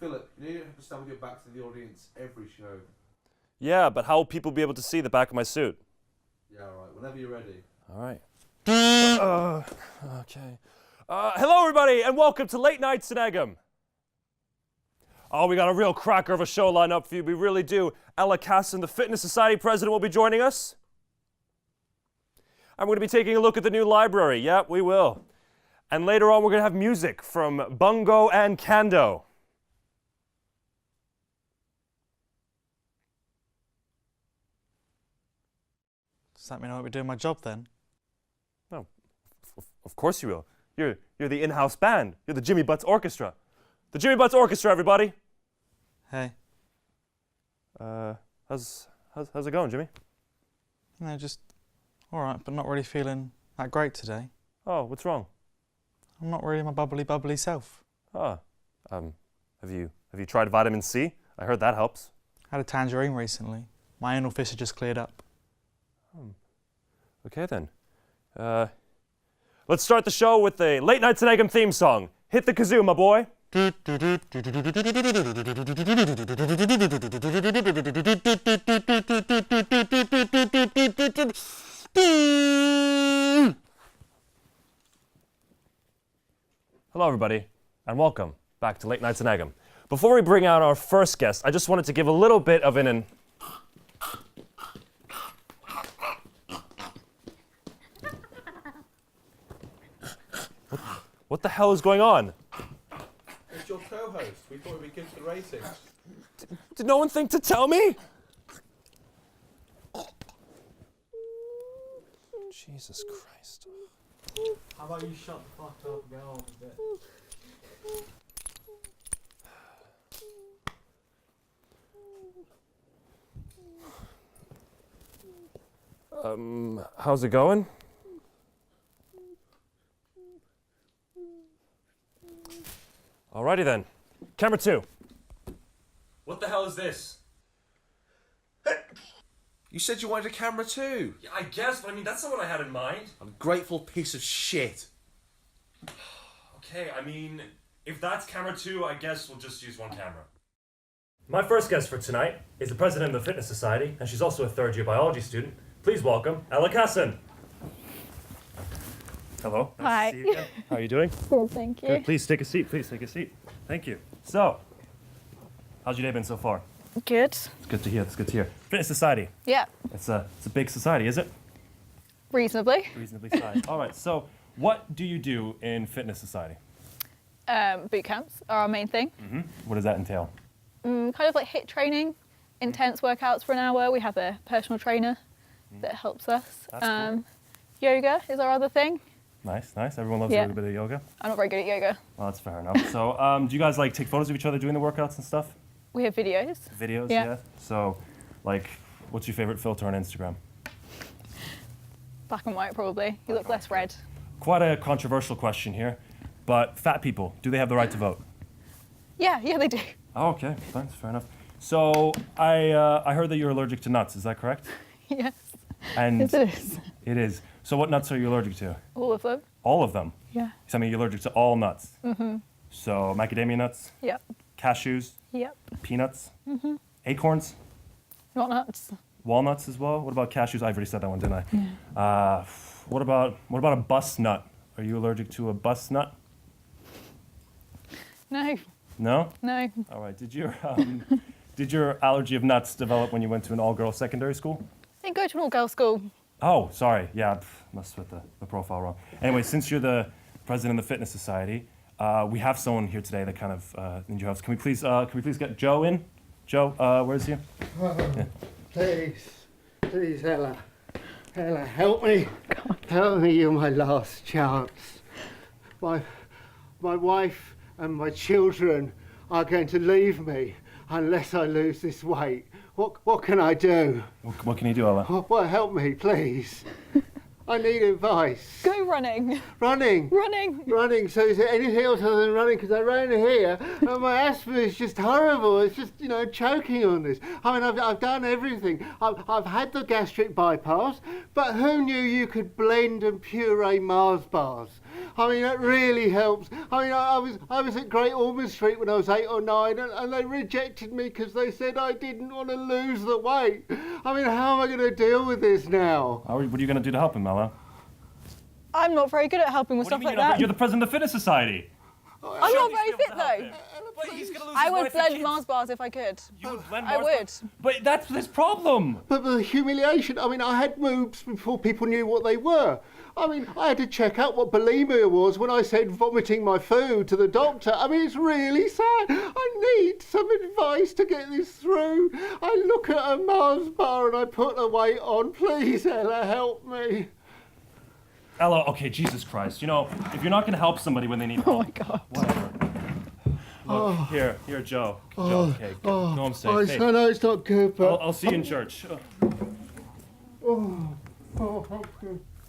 Philip, you have to stand with your back to the audience every show. Yeah, but how will people be able to see the back of my suit? Yeah, alright, whenever you're ready. Alright. Okay. Hello everybody, and welcome to Late Nights in Egham. Oh, we got a real cracker of a show lined up for you, we really do. Ella Casson, the Fitness Society president, will be joining us. And we're going to be taking a look at the new library. Yeah, we will. And later on, we're going to have music from Bungo and Cando. Does that mean I won't be doing my job then? No, of course you will. You're the in-house band. You're the Jimmy Butts Orchestra. The Jimmy Butts Orchestra, everybody. Hey. How's it going, Jimmy? No, just all right, but not really feeling that great today. Oh, what's wrong? I'm not really my bubbly self. Oh, have you tried vitamin C? I heard that helps. I had a tangerine recently. My anal fissure just cleared up. Okay then. Let's start the show with the Late Nights in Egham theme song. Hit the kazoo, my boy. Hello everybody, and welcome back to Late Nights in Egham. Before we bring out our first guest, I just wanted to give a little bit of an What the hell is going on? It's your co-host. We thought it'd be good for the ratings. Did no one think to tell me? Jesus Christ. How about you shut the fuck up and get on with it? How's it going? Alrighty then. Camera 2. What the hell is this? You said you wanted a camera too. Yeah, I guess, but I mean, that's not what I had in mind. Ungrateful piece of shit. Okay, I mean, if that's camera 2, I guess we'll just use one camera. My first guest for tonight is the president of the Fitness Society, and she's also a third-year biology student. Please welcome Ella Casson. Hello. Nice Hi. to see you again. How are you doing? Good, thank you. Good. Please take a seat. Please take a seat. Thank you. So, how's your day been so far? Good. It's good to hear. It's good to hear. Fitness Society. Yeah, It's a big society, is it? reasonably. Reasonably sized. All right. So, what do you do in Fitness Society? Boot camps are our main thing. What does that entail? Kind of like HIIT training, intense workouts for an hour. We have a personal trainer that helps us. That's cool. Yoga is our other thing. Nice, nice. Everyone loves a Yeah. little bit of yoga. I'm not very good at yoga. Well, that's fair enough. So, do you guys like take photos of each other doing the workouts and stuff? We have videos. Videos, Yeah. yeah. So, like, what's your favorite filter on Instagram? Black and white, probably. You look less red. Quite a controversial question here, but fat people, do they have the right to vote? Yeah, they do. Oh, okay, that's fair enough. So, I heard that you're allergic to nuts. Is that correct? Yes. And Yes, it is. it is. So, what nuts are you allergic to? All of them. All of them. Yeah. So, I mean, you're allergic to all nuts. So, macadamia nuts, Yep. cashews, Yep. peanuts, acorns. Not nuts. Walnuts as well. What about cashews? I've already said that one, didn't I? What about a bus nut? Are you allergic to a bus nut? No. No. No. All right. Did your allergy of nuts develop when you went to an all-girls secondary school? I didn't go to an all-girls school. Oh, sorry. Yeah, must have put the profile wrong. Anyway, since you're the president of the Fitness Society, we have someone here today that kind of needs your help. Can we please get Joe in? Joe, where is he? Yeah. Please, Ella, help me. Help me, you're my last chance. My wife and my children are going to leave me unless I lose this weight. What can I do? What can you do, Ella? Well, help me, please. I need advice. Go running. Running. Running. So is there anything else other than running? Because I ran here and my asthma is just horrible. It's just, choking on this. I mean, I've done everything. I've had the gastric bypass, but who knew you could blend and puree Mars bars? I mean, that really helps. I mean, I was at Great Ormond Street when I was 8 or 9, and they rejected me because they said I didn't want to lose the weight. I mean, how am I going to deal with this now? What are you going to do to help him, Ella? I'm not very good at helping with What do stuff you mean like that. You're the president of the Fitness Society. I'm not very fit though. But he's gonna lose I his would wife and blend kids. Mars bars if I could. You would blend I Mars would. bars? But that's his problem. But the humiliation, I mean, I had moves before people knew what they were. I mean, I had to check out what bulimia was when I said vomiting my food to the doctor. I mean, it's really sad. I need some advice to get this through. I look at a Mars bar and I put the weight on. Please, Ella, help me. Ella, okay, Jesus Christ. You know, if you're not going to help somebody when they need help. Oh my God. Whatever. Look, here, Joe. Joe, okay, go home safe. Hey, I know it's not good, but... I'll see you in church.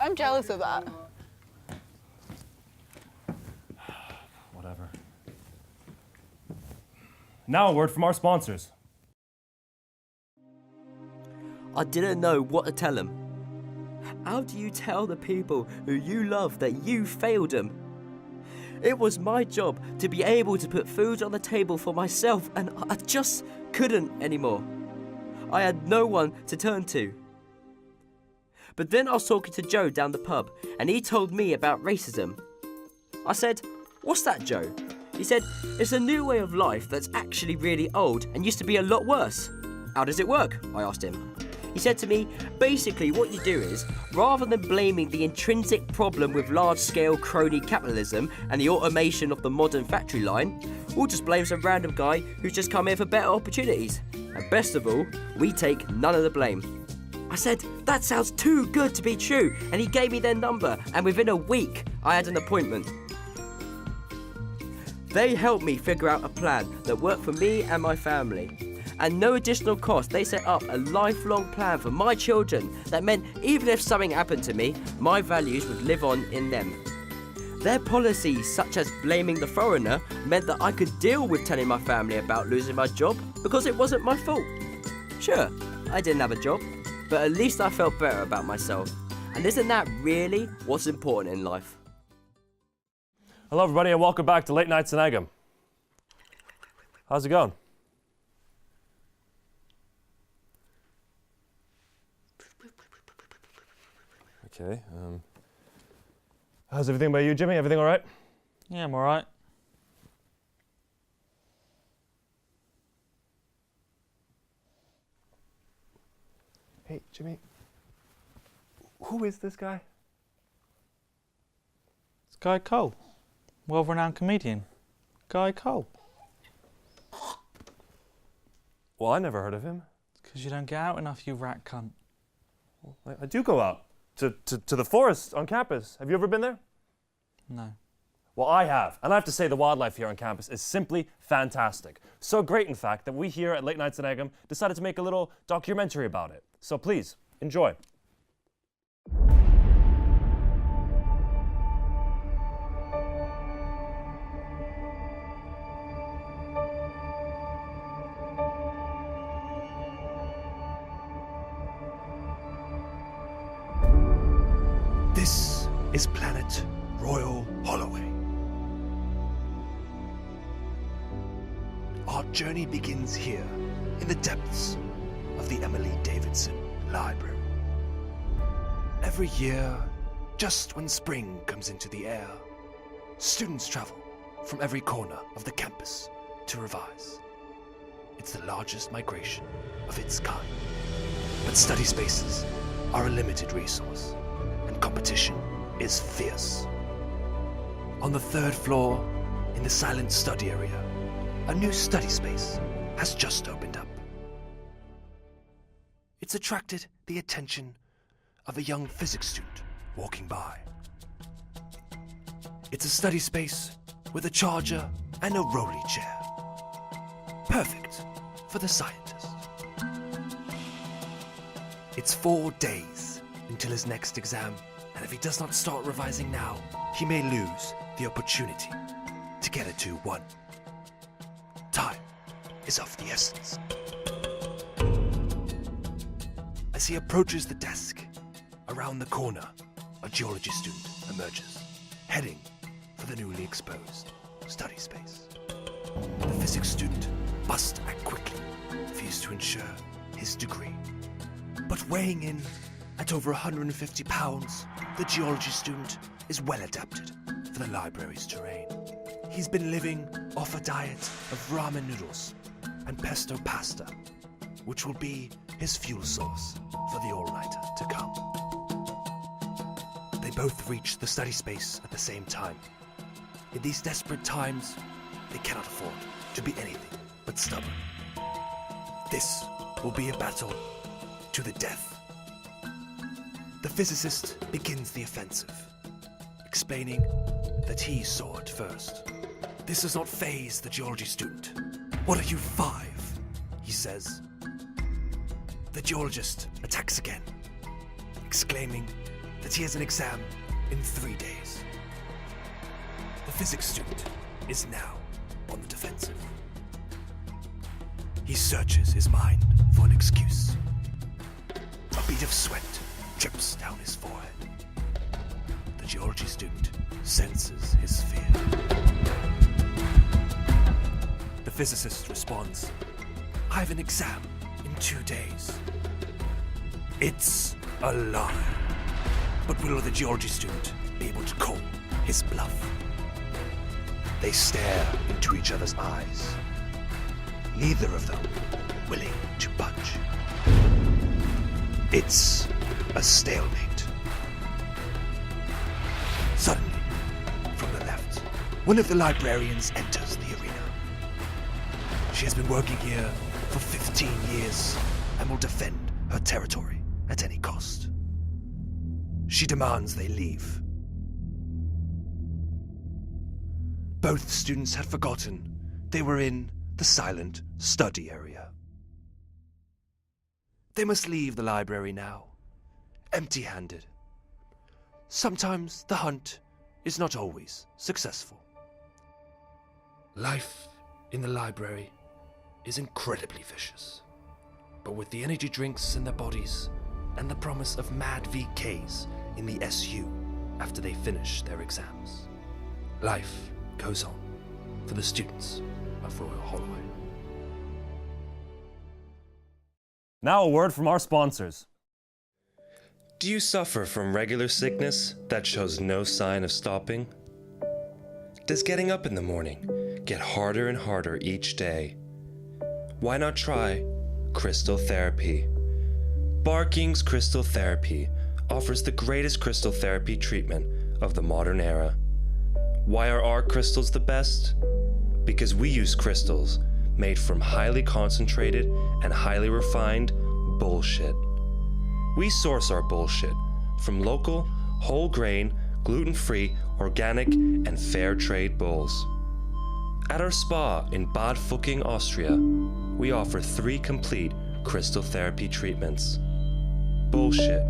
I'm jealous of that. Whatever. Now a word from our sponsors. I didn't know what to tell them. How do you tell the people who you love that you failed them? It was my job to be able to put food on the table for myself, and I just couldn't anymore. I had no one to turn to. But then I was talking to Joe down the pub, and he told me about racism. I said, "What's that, Joe?" He said, "It's a new way of life that's actually really old and used to be a lot worse." "How does it work?" I asked him. He said to me, "Basically what you do is, rather than blaming the intrinsic problem with large-scale crony capitalism and the automation of the modern factory line, we'll just blame some random guy who's just come here for better opportunities. And best of all, we take none of the blame." I said, "That sounds too good to be true," and he gave me their number, and within a week, I had an appointment. They helped me figure out a plan that worked for me and my family. And no additional cost, they set up a lifelong plan for my children that meant even if something happened to me, my values would live on in them. Their policies, such as blaming the foreigner, meant that I could deal with telling my family about losing my job because it wasn't my fault. Sure, I didn't have a job, but at least I felt better about myself. And isn't that really what's important in life? Hello, everybody, and welcome back to Late Nights in Egham. How's it going? Okay. How's everything by you, Jimmy? Everything all right? Yeah, I'm all right. Hey, Jimmy. Who is this guy? It's Guy Cole, world-renowned comedian. Guy Cole. Well, I never heard of him. Because you don't get out enough, you rat cunt. I do go out to the forest on campus. Have you ever been there? No. Well, I have. And I have to say the wildlife here on campus is simply fantastic. So great, in fact, that we here at Late Nights in Egham decided to make a little documentary about it. So please, enjoy. This is planet Royal Holloway. Our journey begins here, in the depths of the Emily Davidson Library. Every year, just when spring comes into the air, students travel from every corner of the campus to revise. It's the largest migration of its kind. But study spaces are a limited resource, and competition is fierce. On the third floor, in the silent study area, a new study space has just opened up. It's attracted the attention of a young physics student walking by. It's a study space with a charger and a rolly chair. Perfect for the scientist. It's 4 days until his next exam, and if he does not start revising now, he may lose the opportunity to get a 2-1. Time is of the essence. As he approaches the desk, around the corner, a geology student emerges, heading for the newly exposed study space. The physics student must act quickly if he is to ensure his degree. But weighing in at over 150 pounds, the geology student is well adapted for the library's terrain. He's been living off a diet of ramen noodles and pesto pasta, which will be his fuel source for the all-nighter to come. They both reach the study space at the same time. In these desperate times, they cannot afford to be anything but stubborn. This will be a battle to the death. The physicist begins the offensive, explaining that he saw it first. This does not faze the geology student. "What are you, 5?" he says. The geologist attacks again, exclaiming that he has an exam in 3 days. The physics student is now on the defensive. He searches his mind for an excuse. A bead of sweat drips down his forehead. The geology student senses his fear. The physicist responds, "I have an exam in 2 days." It's a lie. But will the geology student be able to call his bluff? They stare into each other's eyes, neither of them willing to budge. It's a stalemate. Suddenly, from the left, one of the librarians enters the arena. She has been working here for 15 years and will defend her territory at any cost. She demands they leave. Both students had forgotten they were in the silent study area. They must leave the library now, empty-handed. Sometimes the hunt is not always successful. Life in the library is incredibly vicious, but with the energy drinks in their bodies and the promise of mad VKs in the SU after they finish their exams, life goes on for the students of Royal Holloway. Now a word from our sponsors. Do you suffer from regular sickness that shows no sign of stopping? Does getting up in the morning get harder and harder each day? Why not try crystal therapy? Barking's Crystal Therapy offers the greatest crystal therapy treatment of the modern era. Why are our crystals the best? Because we use crystals made from highly concentrated and highly refined bullshit. We source our bullshit from local, whole grain, gluten-free, organic, and fair trade bulls. At our spa in Bad Fucking, Austria, we offer 3 complete crystal therapy treatments. Bullshit.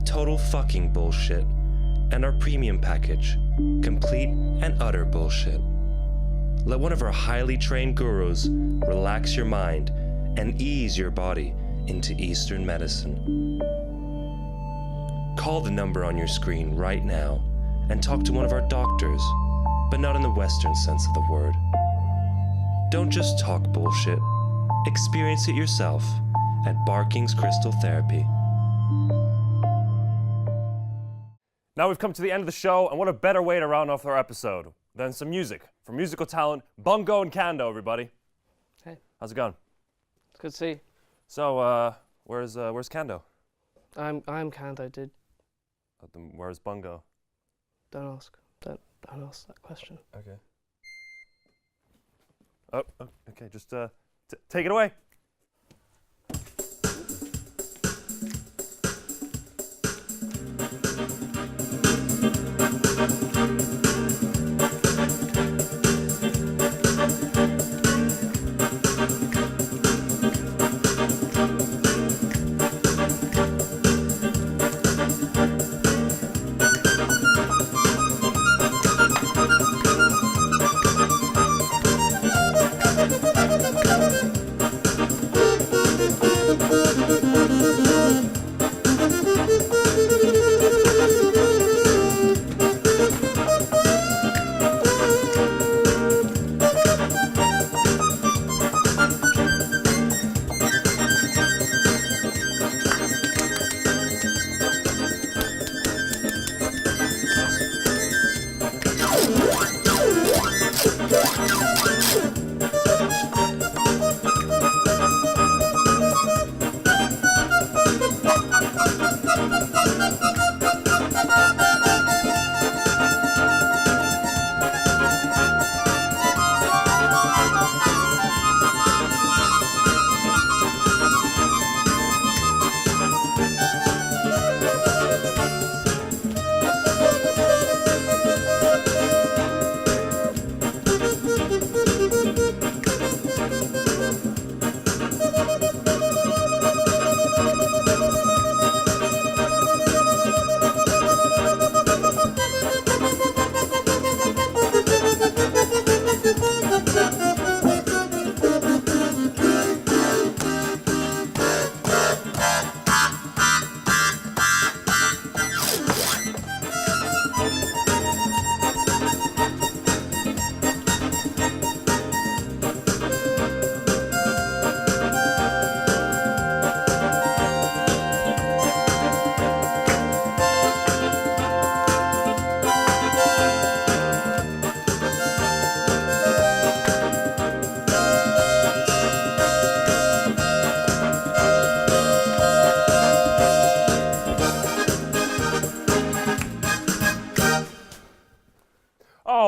Total fucking bullshit. And our premium package. Complete and utter bullshit. Let one of our highly trained gurus relax your mind and ease your body into Eastern medicine. Call the number on your screen right now and talk to one of our doctors, but not in the Western sense of the word. Don't just talk bullshit. Experience it yourself at Barking's Crystal Therapy. Now we've come to the end of the show, and what a better way to round off our episode than some music from musical talent Bungo and Cando, everybody. Hey. How's it going? It's good to see you. So, where's Cando? I'm Cando, dude. Then where's Bungo? Don't ask. Don't ask that question. Okay. Oh, okay. Just take it away.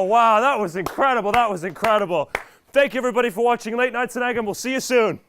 wow, that was incredible. That was incredible. Thank you, everybody, for watching Late Nights in Egham. We'll see you soon.